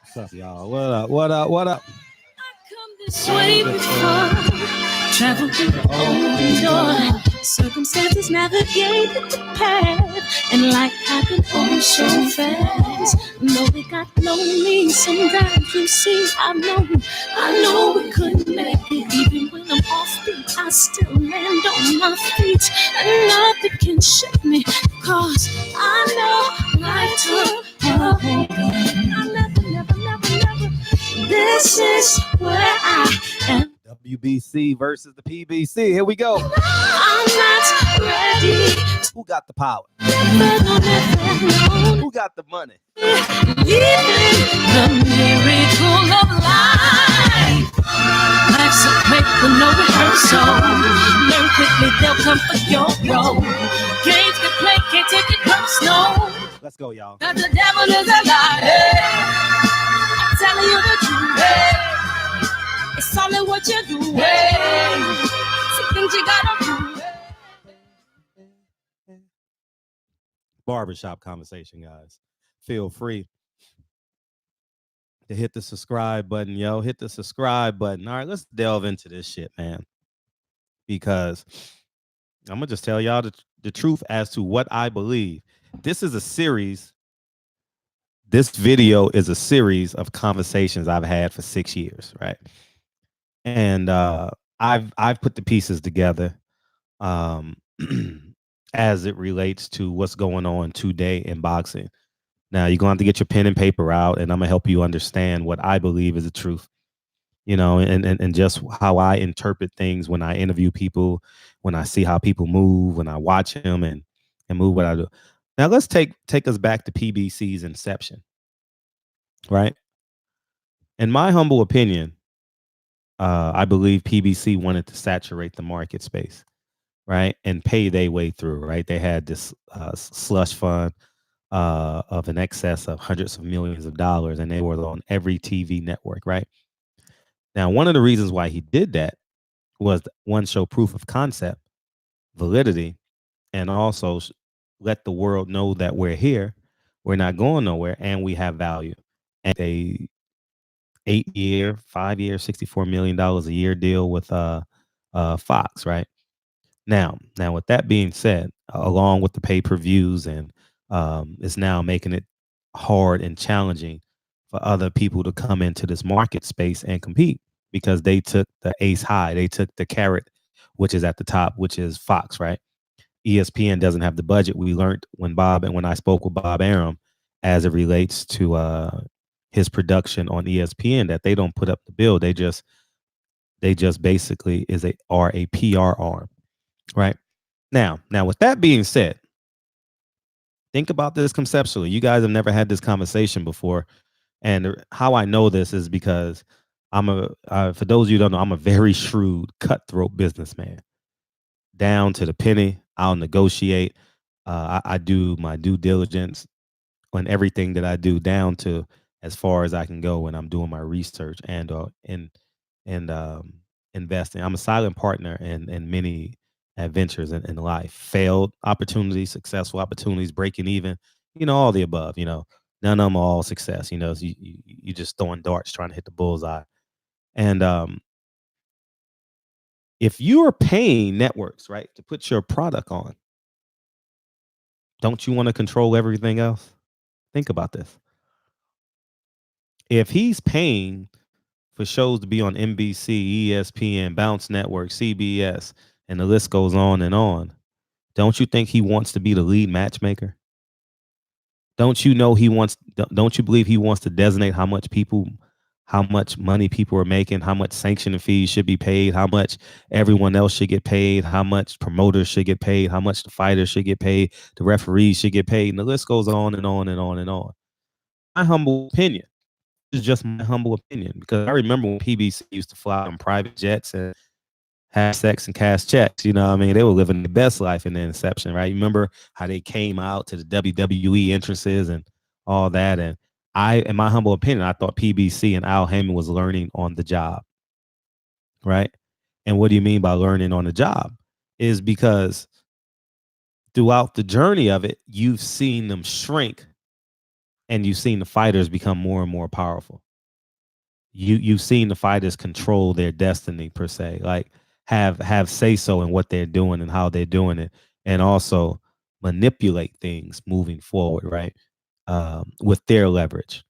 What's up, y'all? What up? What up? What up? This way before, travel through the open door. Circumstances navigated the path, and life happened all so fast. No, it got lonely. Sometimes you see, I know we couldn't make it. Even when I'm off beat, I still land on my feet, and nothing can shake me. Cause I know life took a hold. I never. This is where I am. WBC versus the PBC. Here we go. I'm not ready. Who got the power? Who got the money? Living the miracle of life. Life's a break with no rehearsal. Learn quickly, they'll come for your role. Games can play, can't take it personal. Let's go, y'all. Cause the devil is a liar. I'm telling you the truth. It's only what you do. Some things you gotta do. Barbershop conversation, guys. Feel free to hit the subscribe button, yo. Hit the subscribe button. All right, let's delve into this shit, man. Because I'm gonna just tell y'all the truth as to what I believe. This is a series. This video is a series of conversations I've had for 6 years, right? And I've put the pieces together as it relates to what's going on today in boxing. Now you're going to have to get your pen and paper out, and I'm gonna help you understand what I believe is the truth, you know, and just how I interpret things when I interview people, when I see how people move, when I watch them and move what I do. Now let's take us back to PBC's inception, right? In my humble opinion, I believe PBC wanted to saturate the market space, right, and pay their way through, right? They had this slush fund of an excess of hundreds of millions of dollars, and they were on every TV network, right? Now, one of the reasons why he did that was, one, show proof of concept, validity, and also let the world know that we're here, we're not going nowhere, and we have value. And a 8-year, 5-year, $64 million a year deal with Fox, right? Now, with that being said, along with the pay-per-views, and it's now making it hard and challenging for other people to come into this market space and compete, because they took the ace high, they took the carrot, which is at the top, which is Fox, right? ESPN doesn't have the budget. We learned when I spoke with Bob Arum, as it relates to his production on ESPN, that they don't put up the bill. They just basically are a PR arm, right? Now with that being said, think about this conceptually. You guys have never had this conversation before, and how I know this is because for those of you who don't know, I'm a very shrewd, cutthroat businessman, down to the penny. I'll negotiate. I do my due diligence on everything that I do, down to as far as I can go when I'm doing my research and investing. I'm a silent partner in many adventures in life. Failed opportunities, successful opportunities, breaking even, you know, all the above. You know, none of them are all success. You know, so you just throwing darts trying to hit the bullseye. And if you are paying networks, right, to put your product on, don't you want to control everything else? Think about this. If he's paying for shows to be on NBC, ESPN, Bounce Network, CBS, and the list goes on, don't you think he wants to be the lead matchmaker? Don't you believe he wants to designate how much money people are making, how much sanctioning fees should be paid, how much everyone else should get paid, how much promoters should get paid, how much the fighters should get paid, the referees should get paid, and the list goes on and on and on and on. My humble opinion. This is just my humble opinion, because I remember when PBC used to fly on private jets and have sex and cash checks. You know what I mean? They were living the best life in the inception, right? You remember how they came out to the WWE entrances and all that, and in my humble opinion, I thought PBC and Al Haymon was learning on the job, right? And what do you mean by learning on the job? Is because throughout the journey of it, you've seen them shrink and you've seen the fighters become more and more powerful. You've seen the fighters control their destiny per se, like have say so in what they're doing and how they're doing it, and also manipulate things moving forward, right? With their leverage,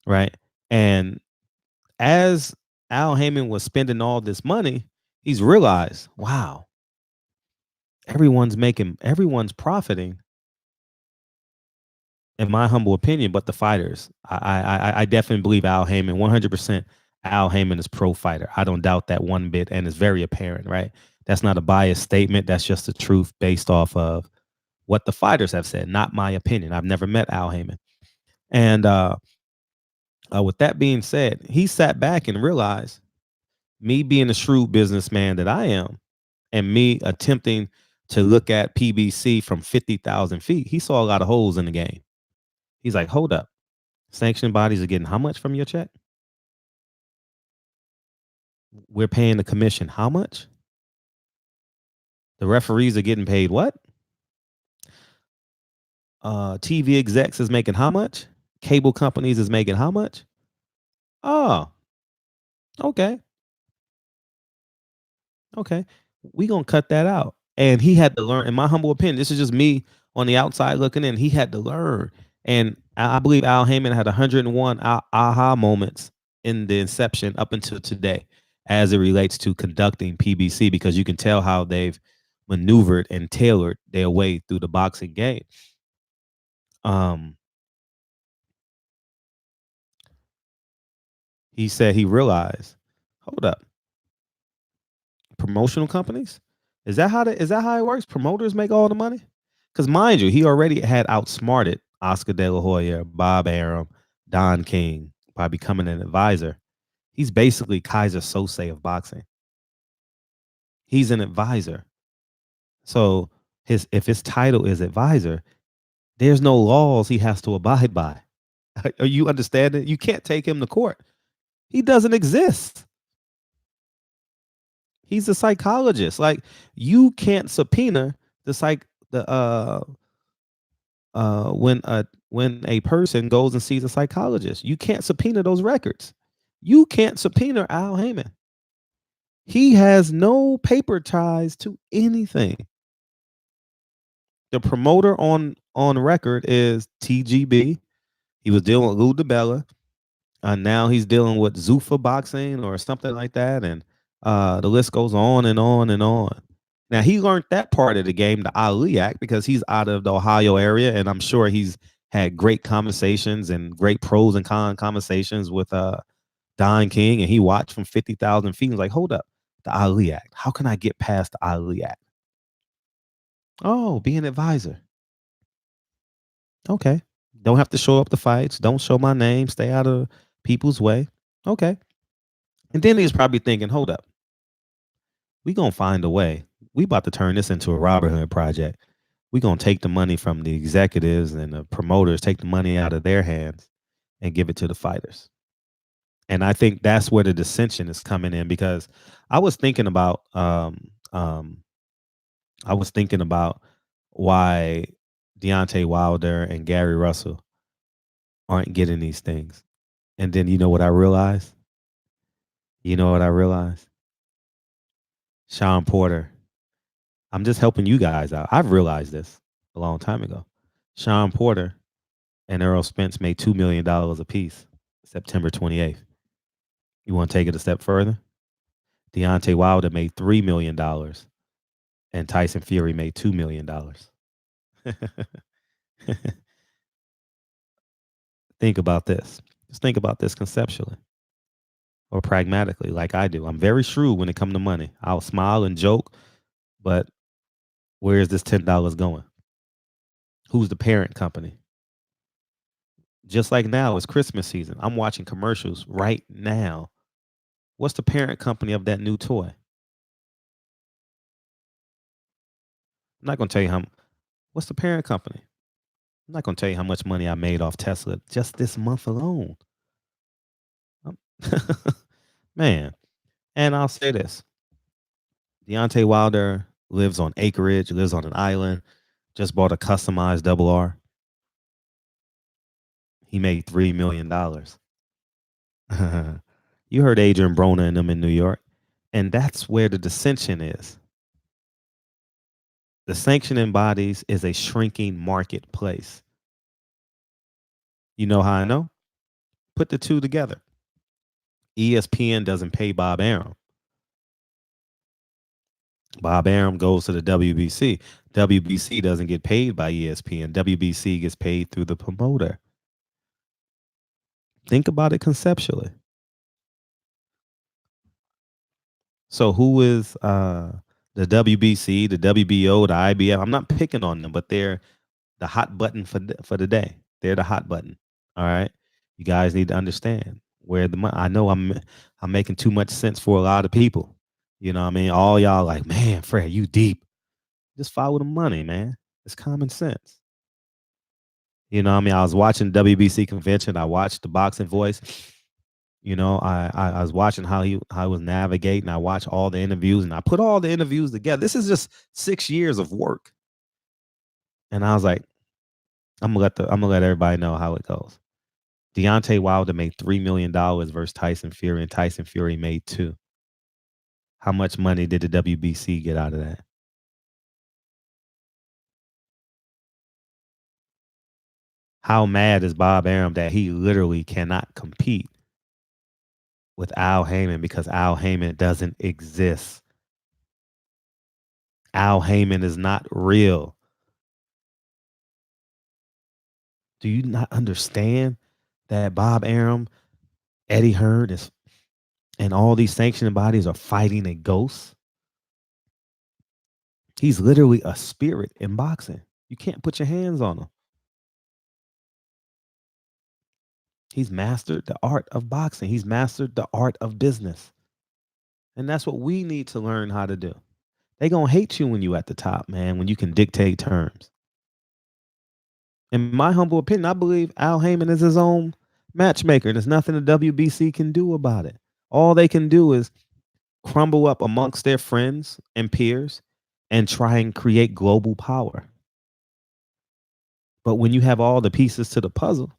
right? And as Al Heyman was spending all this money, he's realized, wow, everyone's profiting, in my humble opinion, but the fighters. I definitely believe Al Heyman, 100%. Al Heyman is pro fighter. I don't doubt that one bit, and it's very apparent, right? That's not a biased statement. That's just the truth based off of what the fighters have said, not my opinion. I've never met Al Heyman. And with that being said, he sat back and realized, me being the shrewd businessman that I am, and me attempting to look at PBC from 50,000 feet, he saw a lot of holes in the game. He's like, hold up. Sanctioned bodies are getting how much from your check? We're paying the commission how much? The referees are getting paid what? TV execs is making how much? Cable companies is making how much? Oh, okay. Okay. We gonna cut that out. And he had to learn, in my humble opinion, this is just me on the outside looking in. He had to learn. And I believe Al Heyman had 101 aha moments in the inception up until today as it relates to conducting PBC, because you can tell how they've maneuvered and tailored their way through the boxing game. He said he realized, hold up, promotional companies? Is that how it works? Promoters make all the money? Because mind you, he already had outsmarted Oscar De La Hoya, Bob Arum, Don King by becoming an advisor. He's basically Kaiser Sose of boxing. He's an advisor. So if his title is advisor, there's no laws he has to abide by. Are you understanding? You can't take him to court. He doesn't exist. He's a psychologist. Like, you can't subpoena when a person goes and sees a psychologist. You can't subpoena those records. You can't subpoena Al Heyman. He has no paper ties to anything. The promoter on record is TGB. He was dealing with Lou DiBella. Now he's dealing with Zuffa Boxing or something like that, and the list goes on and on and on. Now, he learned that part of the game, the Ali Act, because he's out of the Ohio area, and I'm sure he's had great conversations and great pros and con conversations with Don King, and he watched from 50,000 feet and was like, hold up, the Ali Act. How can I get past the Ali Act? Oh, be an advisor. Okay. Don't have to show up the fights. Don't show my name. Stay out of people's way. Okay. And then he's probably thinking, hold up, we gonna find a way. We about to turn this into a Robin Hood project. We gonna take the money from the executives and the promoters, take the money out of their hands and give it to the fighters. And I think that's where the dissension is coming in, because I was thinking about why Deontay Wilder and Gary Russell aren't getting these things. And then you know what I realized? Sean Porter. I'm just helping you guys out. I've realized this a long time ago. Sean Porter and Errol Spence made $2 million apiece September 28th. You want to take it a step further? Deontay Wilder made $3 million and Tyson Fury made $2 million. Think about this. Just think about this conceptually or pragmatically, like I do. I'm very shrewd when it comes to money. I'll smile and joke, but where is this $10 going? Who's the parent company? Just like now, it's Christmas season. I'm watching commercials right now. What's the parent company of that new toy? I'm not going to tell you what's the parent company? I'm not going to tell you how much money I made off Tesla just this month alone. Man. And I'll say this. Deontay Wilder lives on acreage, lives on an island. just bought a customized double R. He made $3 million. You heard Adrian Broner and them in New York. And that's where the dissension is. The sanctioning bodies is a shrinking marketplace. You know how I know? Put the two together. ESPN doesn't pay Bob Arum. Bob Arum goes to the WBC. WBC doesn't get paid by ESPN. WBC gets paid through the promoter. Think about it conceptually. So who is the WBC, the WBO, the IBF? I'm not picking on them, but they're the hot button for the day. They're the hot button. All right. You guys need to understand where the money. I know I'm making too much sense for a lot of people. You know what I mean? All y'all like, man, Fred, you deep. Just follow the money, man. It's common sense. You know what I mean? I was watching WBC convention. I watched the Boxing Voice. You know, I was watching how he was navigating. I watched all the interviews and I put all the interviews together. This is just 6 years of work. And I was like, I'm gonna let everybody know how it goes. Deontay Wilder made $3 million versus Tyson Fury, and Tyson Fury made 2. How much money did the WBC get out of that? How mad is Bob Arum that he literally cannot compete with Al Haymon because Al Haymon doesn't exist? Al Haymon is not real. Do you not understand that Bob Arum, Eddie Hearn and all these sanctioning bodies are fighting a ghost? He's literally a spirit in boxing. You can't put your hands on him. He's mastered the art of boxing. He's mastered the art of business. And that's what we need to learn how to do. They gonna hate you when you at the top, man, when you can dictate terms. In my humble opinion, I believe Al Haymon is his own matchmaker. There's nothing the WBC can do about it. All they can do is crumble up amongst their friends and peers and try and create global power. But when you have all the pieces to the puzzle,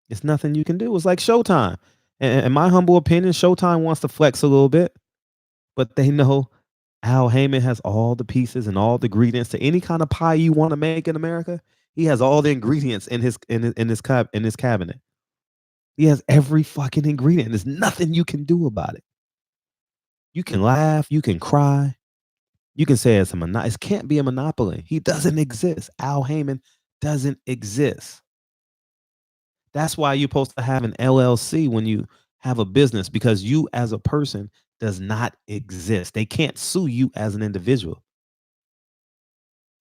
it's nothing you can do. It's like Showtime. And in my humble opinion, Showtime wants to flex a little bit, but they know Al Haymon has all the pieces and all the ingredients to any kind of pie you want to make in America. He has all the ingredients in his cabinet. He has every fucking ingredient. There's nothing you can do about it. You can laugh, you can cry, you can say it's a monopoly. It can't be a monopoly. He doesn't exist. Al Haymon doesn't exist. That's why you're supposed to have an LLC when you have a business, because you as a person does not exist. They can't sue you as an individual.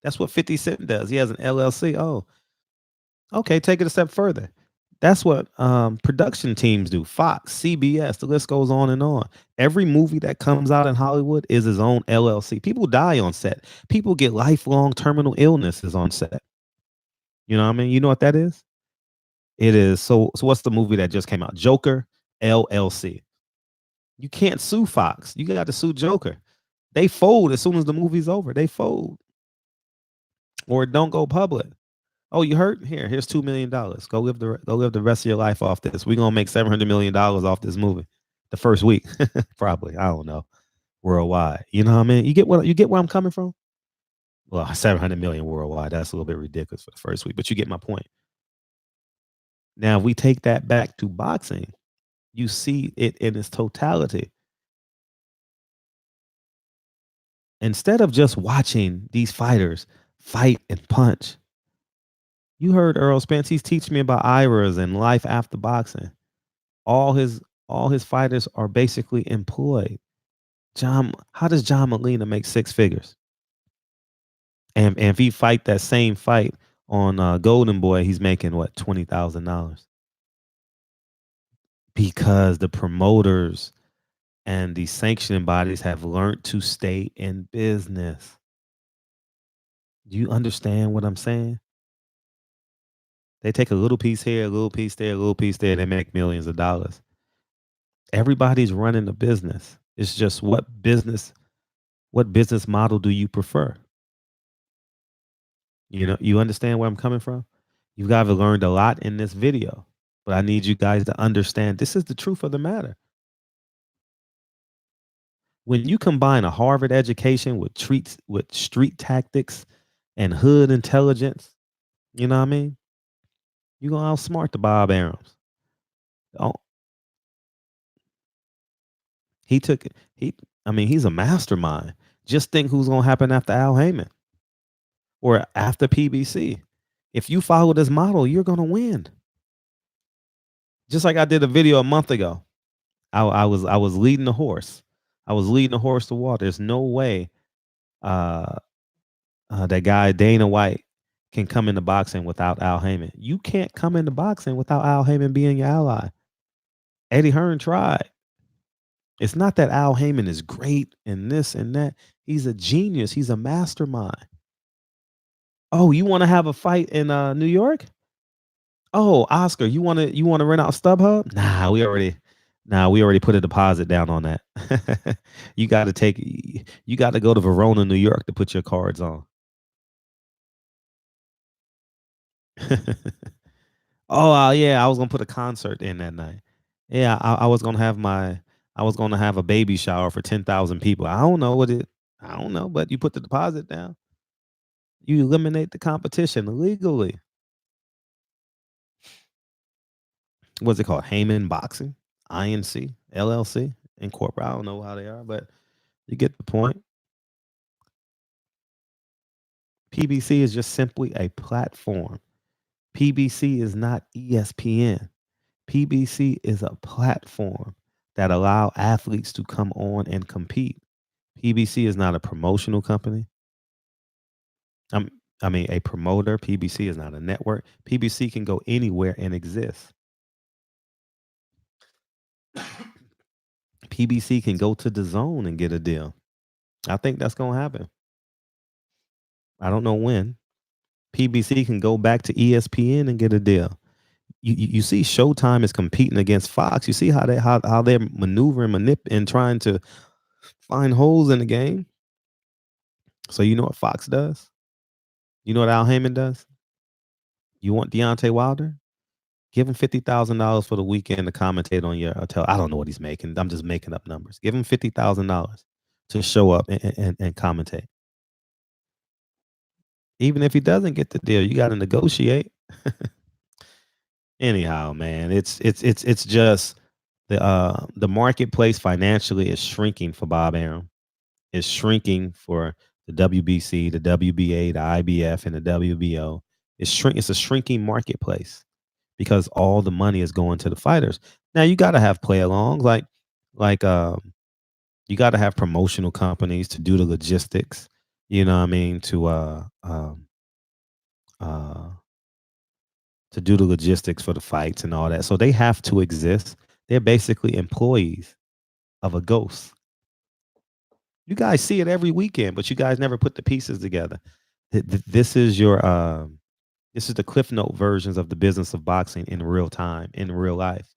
That's what 50 Cent does. He has an LLC. Oh, okay, take it a step further. That's what production teams do. Fox, CBS, the list goes on and on. Every movie that comes out in Hollywood is his own LLC. People die on set. People get lifelong terminal illnesses on set. You know what I mean? You know what that is? It is. So what's the movie that just came out? Joker, LLC. You can't sue Fox. You got to sue Joker. They fold as soon as the movie's over. They fold. Or it don't go public. Oh, you hurt? Here's $2 million. Go live the rest of your life off this. We're gonna make $700 million off this movie. The first week. Probably. I don't know. Worldwide. You know what I mean? You get where I'm coming from? Well, 700 million worldwide. That's a little bit ridiculous for the first week, but you get my point. Now, if we take that back to boxing, you see it in its totality. Instead of just watching these fighters fight and punch, you heard Earl Spence. He's teaching me about IRAs and life after boxing. All his fighters are basically employed. How does John Molina make 6 figures? And if he fight that same fight on Golden Boy, he's making what, $20,000? Because the promoters and the sanctioning bodies have learned to stay in business. Do you understand what I'm saying? They take a little piece here, a little piece there, a little piece there. They make millions of dollars. Everybody's running a business. It's just what business model do you prefer? You understand where I'm coming from? You guys have learned a lot in this video, but I need you guys to understand this is the truth of the matter. When you combine a Harvard education with street tactics and hood intelligence, you know what I mean? You're gonna outsmart the Bob Arams. Oh, he took he I mean, he's a mastermind. Just think who's gonna happen after Al Heyman or after PBC. If you follow this model, you're gonna win. Just like I did a video a month ago. I was leading the horse. I was leading the horse to water. There's no way uh, that guy Dana White can come into boxing without Al Heyman. You can't come into boxing without Al Heyman being your ally. Eddie Hearn tried. It's not that Al Heyman is great and this and that. He's a genius. He's a mastermind. Oh, you want to have a fight in New York? Oh, Oscar, you want to rent out StubHub? We already put a deposit down on that. You got to go to Verona, New York to put your cards on. Oh, yeah, I was gonna put a concert in that night. Yeah, I was gonna have a baby shower for 10,000 people. I don't know, but you put the deposit down. You eliminate the competition legally. What's it called? Haymon Boxing, INC, LLC, Incorporated. I don't know how they are, but you get the point. PBC is just simply a platform. PBC is not ESPN. PBC is a platform that allow athletes to come on and compete. PBC is not a promotional company. Um, I mean, a promoter. PBC is not a network. PBC can go anywhere and exist. PBC can go to the zone and get a deal. I think that's going to happen. I don't know when. PBC can go back to ESPN and get a deal. You see Showtime is competing against Fox. You see how they're maneuvering, and trying to find holes in the game. So you know what Fox does? You know what Al Heyman does? You want Deontay Wilder? Give him $50,000 for the weekend to commentate on your hotel. I don't know what he's making. I'm just making up numbers. Give him $50,000 to show up and commentate. Even if he doesn't get the deal, you got to negotiate. Anyhow, man, it's just the marketplace financially is shrinking for Bob Arum. It's shrinking for the WBC, the WBA, the IBF, and the WBO. It's a shrinking marketplace because all the money is going to the fighters. Now you got to have play-alongs, like you got to have promotional companies to do the logistics. You know what I mean? To do the logistics for the fights and all that. So they have to exist. They're basically employees of a ghost. You guys see it every weekend, but you guys never put the pieces together. This is the Cliff Note versions of the business of boxing in real time, in real life.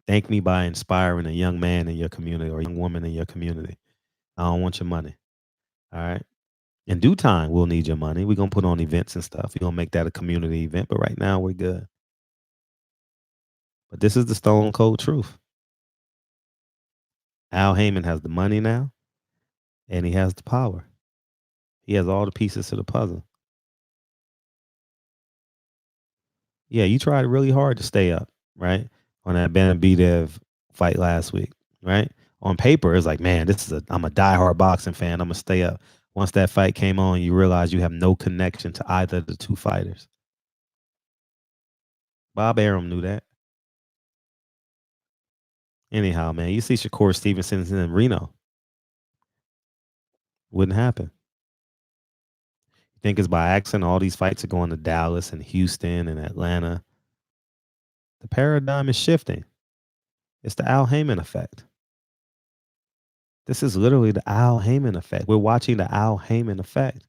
Thank me by inspiring a young man in your community or a young woman in your community. I don't want your money. All right. In due time, we'll need your money. We're gonna put on events and stuff. We're gonna make that a community event, but right now we're good. But this is the stone cold truth. Al Heyman has the money now, and he has the power. He has all the pieces to the puzzle. Yeah, you tried really hard to stay up, right? On that Benavidez fight last week, right? On paper, it's like, man, I'm a diehard boxing fan. I'm gonna stay up. Once that fight came on, you realize you have no connection to either of the two fighters. Bob Arum knew that. Anyhow, man, you see Shakur Stevenson in Reno. Wouldn't happen. You think it's by accident all these fights are going to Dallas and Houston and Atlanta? The paradigm is shifting. It's the Al Heyman effect. This is literally the Al Heyman effect. We're watching the Al Heyman effect.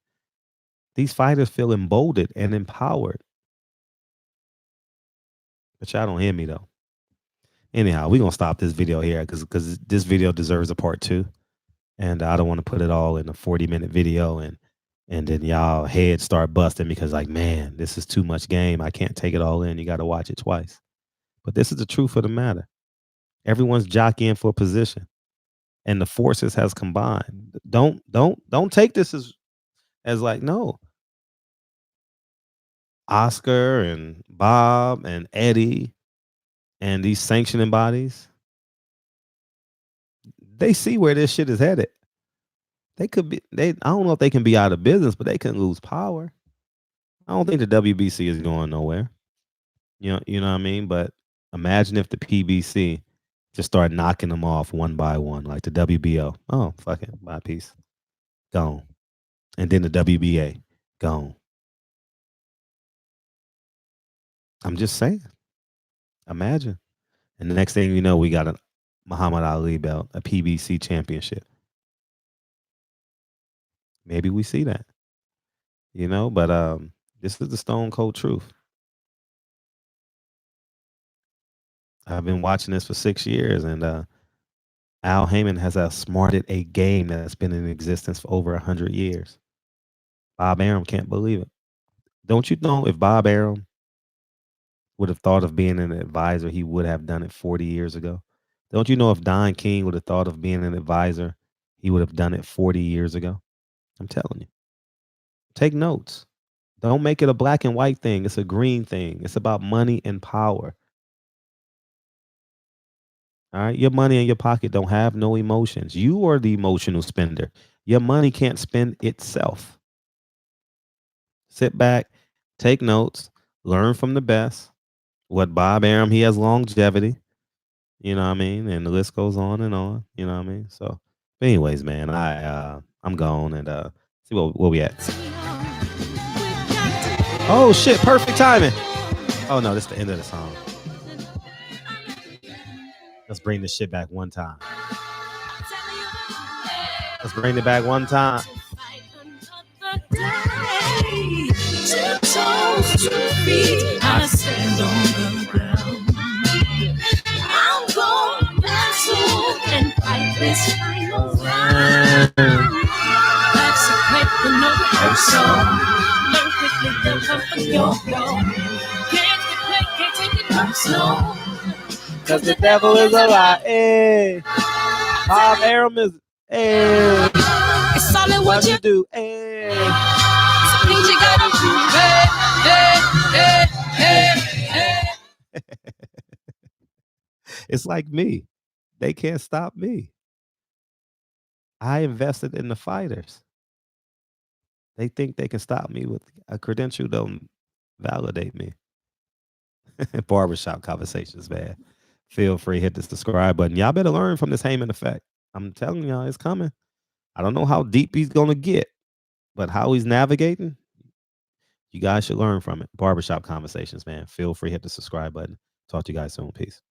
These fighters feel emboldened and empowered. But y'all don't hear me though. Anyhow, we're going to stop this video here because this video deserves a part 2. And I don't want to put it all in a 40-minute video. And And then y'all heads start busting because, like, man, this is too much game. I can't take it all in. You got to watch it twice. But this is the truth of the matter. Everyone's jockeying for position, and the forces has combined. Don't take this as like, no. Oscar and Bob and Eddie and these sanctioning bodies, they see where this shit is headed. They could be I don't know if they can be out of business, but they can lose power. I don't think the WBC is going nowhere. You know what I mean? But imagine if the PBC just start knocking them off one by one, like the WBO. Oh, fuck it. Bye, peace. Gone. And then the WBA. Gone. I'm just saying. Imagine. And the next thing you know, we got a Muhammad Ali belt, a PBC championship. Maybe we see that. But this is the stone cold truth. I've been watching this for 6 years, and Al Heyman has outsmarted a game that's been in existence for over 100 years. Bob Arum can't believe it. Don't you know if Bob Arum would have thought of being an advisor, he would have done it 40 years ago? Don't you know if Don King would have thought of being an advisor, he would have done it 40 years ago? I'm telling you. Take notes. Don't make it a black and white thing. It's a green thing. It's about money and power. All right. Your money in your pocket don't have no emotions. You are the emotional spender. Your money can't spend itself. Sit back, take notes, learn from the best. What Bob Arum, he has longevity. You know what I mean? And the list goes on and on. You know what I mean? So, but anyways, man, I'm gone and see where we at. Oh shit, perfect timing. Oh no, this is the end of the song. Let's bring this shit back one time. Let's bring it back one time. I stand on the ground. I'm going to and fight this final round. Life's a quick and no song. Learn quickly the comfort your flow. Can't take it from slow. Cause the devil is a lie. Hey. Bob Arum is. Hey. It's all in what you do. Hey. Some things you gotta do. Hey. It's like me. They can't stop me. I invested in the fighters. They think they can stop me with a credential, don't validate me. Barbershop conversations, man. Feel free, hit the subscribe button. Y'all better learn from this Haymon effect. I'm telling y'all, it's coming. I don't know how deep he's going to get, but how he's navigating, you guys should learn from it. Barbershop conversations, man. Feel free, hit the subscribe button. Talk to you guys soon. Peace.